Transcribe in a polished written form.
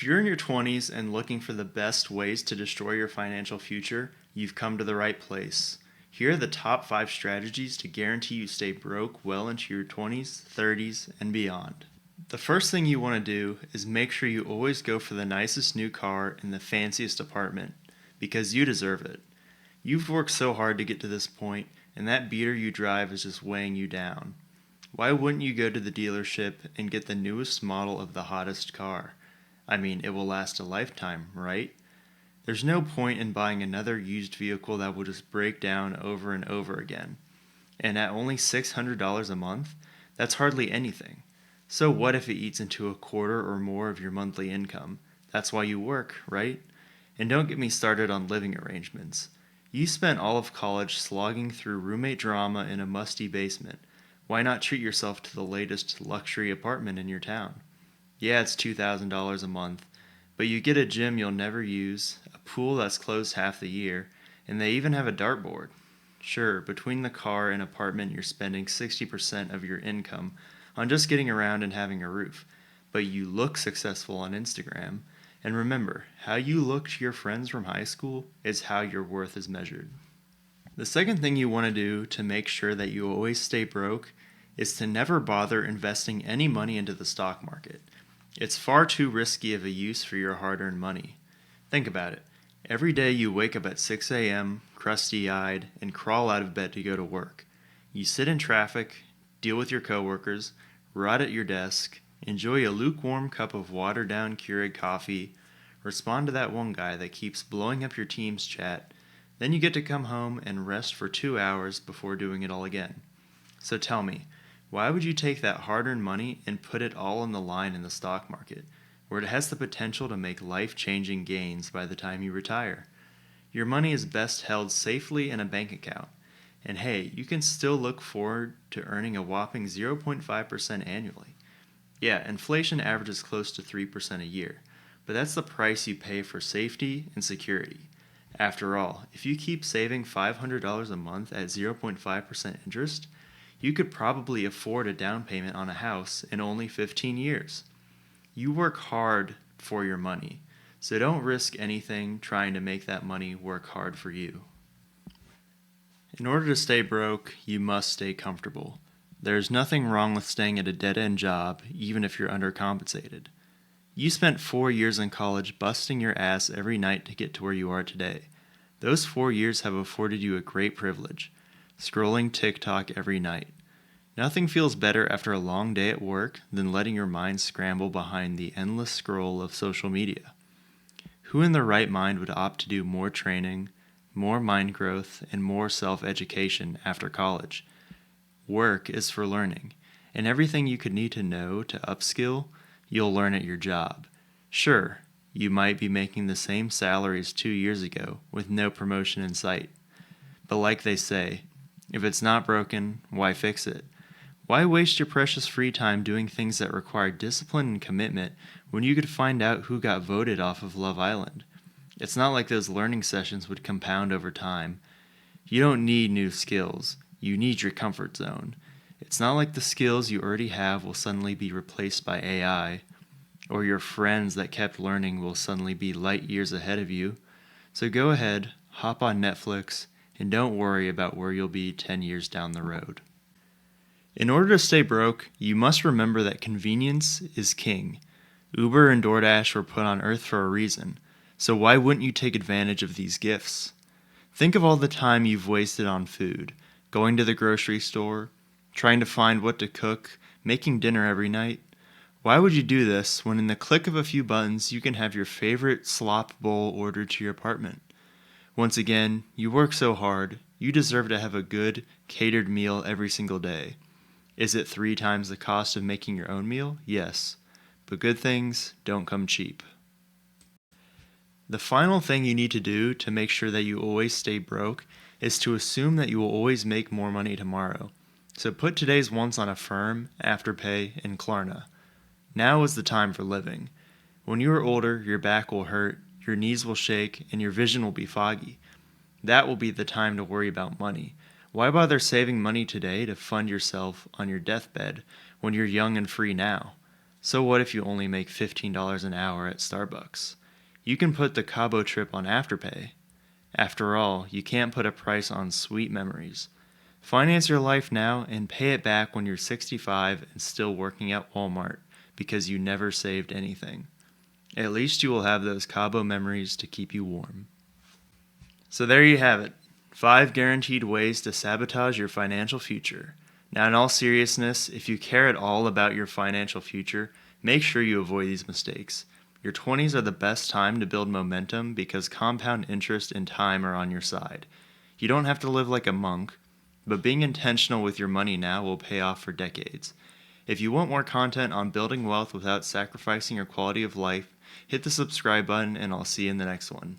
If you're in your 20s and looking for the best ways to destroy your financial future, you've come to the right place. Here are the top 5 strategies to guarantee you stay broke well into your 20s, 30s, and beyond. The first thing you want to do is make sure you always go for the nicest new car in the fanciest apartment, because you deserve it. You've worked so hard to get to this point, and that beater you drive is just weighing you down. Why wouldn't you go to the dealership and get the newest model of the hottest car? I mean, it will last a lifetime, right? There's no point in buying another used vehicle that will just break down over and over again. And at only $600 a month, that's hardly anything. So what if it eats into a quarter or more of your monthly income? That's why you work, right? And don't get me started on living arrangements. You spent all of college slogging through roommate drama in a musty basement. Why not treat yourself to the latest luxury apartment in your town? Yeah, it's $2,000 a month, but you get a gym you'll never use, a pool that's closed half the year, and they even have a dartboard. Sure, between the car and apartment you're spending 60% of your income on just getting around and having a roof, but you look successful on Instagram. And remember, how you look to your friends from high school is how your worth is measured. The second thing you want to do to make sure that you always stay broke is to never bother investing any money into the stock market. It's far too risky of a use for your hard-earned money. Think about it. Every day you wake up at 6 a.m., crusty-eyed, and crawl out of bed to go to work. You sit in traffic, deal with your coworkers, rot at your desk, enjoy a lukewarm cup of watered-down Keurig coffee, respond to that one guy that keeps blowing up your Teams chat, then you get to come home and rest for 2 hours before doing it all again. So tell me, why would you take that hard-earned money and put it all on the line in the stock market, where it has the potential to make life-changing gains by the time you retire? Your money is best held safely in a bank account. And hey, you can still look forward to earning a whopping 0.5% annually. Yeah, inflation averages close to 3% a year, but that's the price you pay for safety and security. After all, if you keep saving $500 a month at 0.5% interest, you could probably afford a down payment on a house in only 15 years. You work hard for your money, so don't risk anything trying to make that money work hard for you. In order to stay broke, you must stay comfortable. There's nothing wrong with staying at a dead-end job, even if you're undercompensated. You spent 4 years in college busting your ass every night to get to where you are today. Those 4 years have afforded you a great privilege, scrolling TikTok every night. Nothing feels better after a long day at work than letting your mind scramble behind the endless scroll of social media. Who in their right mind would opt to do more training, more mind growth, and more self-education after college? Work is for learning, and everything you could need to know to upskill, you'll learn at your job. Sure, you might be making the same salary as 2 years ago with no promotion in sight. But like they say, if it's not broken, why fix it? Why waste your precious free time doing things that require discipline and commitment when you could find out who got voted off of Love Island? It's not like those learning sessions would compound over time. You don't need new skills. You need your comfort zone. It's not like the skills you already have will suddenly be replaced by AI, or your friends that kept learning will suddenly be light years ahead of you. So go ahead, hop on Netflix, and don't worry about where you'll be 10 years down the road. In order to stay broke, you must remember that convenience is king. Uber and DoorDash were put on earth for a reason, so why wouldn't you take advantage of these gifts? Think of all the time you've wasted on food, going to the grocery store, trying to find what to cook, making dinner every night. Why would you do this when in the click of a few buttons you can have your favorite slop bowl ordered to your apartment? Once again, you work so hard, you deserve to have a good, catered meal every single day. Is it 3 times the cost of making your own meal? Yes, but good things don't come cheap. The final thing you need to do to make sure that you always stay broke is to assume that you will always make more money tomorrow. So put today's wants on Affirm, Afterpay, and Klarna. Now is the time for living. When you are older, your back will hurt, your knees will shake, and your vision will be foggy. That will be the time to worry about money. Why bother saving money today to fund yourself on your deathbed when you're young and free now? So what if you only make $15 an hour at Starbucks? You can put the Cabo trip on Afterpay. After all, you can't put a price on sweet memories. Finance your life now and pay it back when you're 65 and still working at Walmart because you never saved anything. At least you will have those Cabo memories to keep you warm. So there you have it. 5 guaranteed ways to sabotage your financial future. Now, in all seriousness, if you care at all about your financial future, make sure you avoid these mistakes. Your 20s are the best time to build momentum because compound interest and time are on your side. You don't have to live like a monk, but being intentional with your money now will pay off for decades. If you want more content on building wealth without sacrificing your quality of life, hit the subscribe button and I'll see you in the next one.